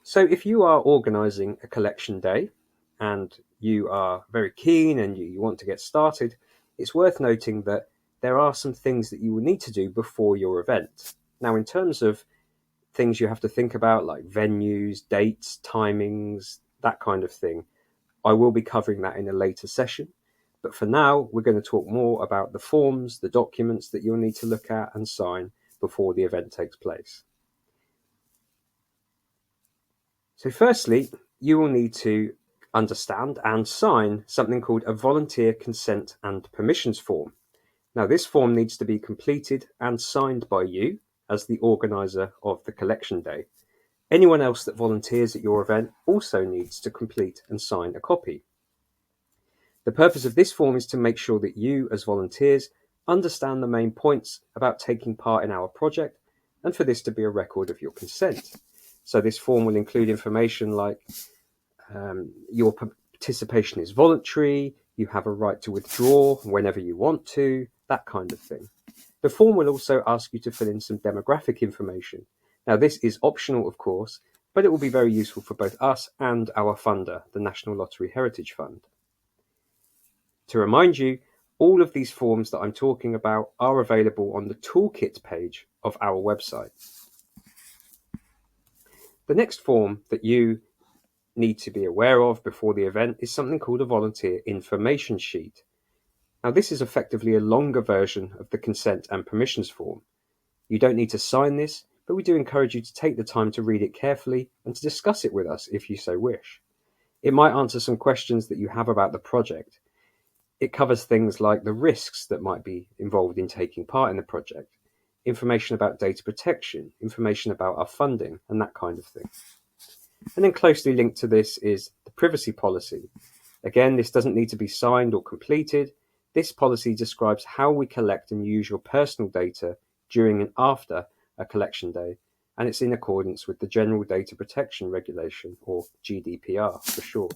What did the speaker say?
So if you are organising a collection day and you are very keen and you want to get started, it's worth noting that there are some things that you will need to do before your event. Now, in terms of things you have to think about, like venues, dates, timings, that kind of thing, I will be covering that in a later session. But for now, we're going to talk more about the forms, the documents that you'll need to look at and sign before the event takes place. So firstly, you will need to understand and sign something called a volunteer consent and permissions form. Now, this form needs to be completed and signed by you as the organizer of the collection day. Anyone else that volunteers at your event also needs to complete and sign a copy. The purpose of this form is to make sure that you, as volunteers, understand the main points about taking part in our project and for this to be a record of your consent. So this form will include information like your participation is voluntary, you have a right to withdraw whenever you want to, that kind of thing. The form will also ask you to fill in some demographic information. Now, this is optional, of course, but it will be very useful for both us and our funder, the National Lottery Heritage Fund. To remind you, all of these forms that I'm talking about are available on the toolkit page of our website. The next form that you need to be aware of before the event is something called a volunteer information sheet. Now, this is effectively a longer version of the consent and permissions form. You don't need to sign this, but we do encourage you to take the time to read it carefully and to discuss it with us if you so wish. It might answer some questions that you have about the project. It covers things like the risks that might be involved in taking part in the project, information about data protection, information about our funding, and that kind of thing. And then closely linked to this is the privacy policy. Again, this doesn't need to be signed or completed. This policy describes how we collect and use your personal data during and after a collection day, and it's in accordance with the General Data Protection Regulation, or GDPR for short.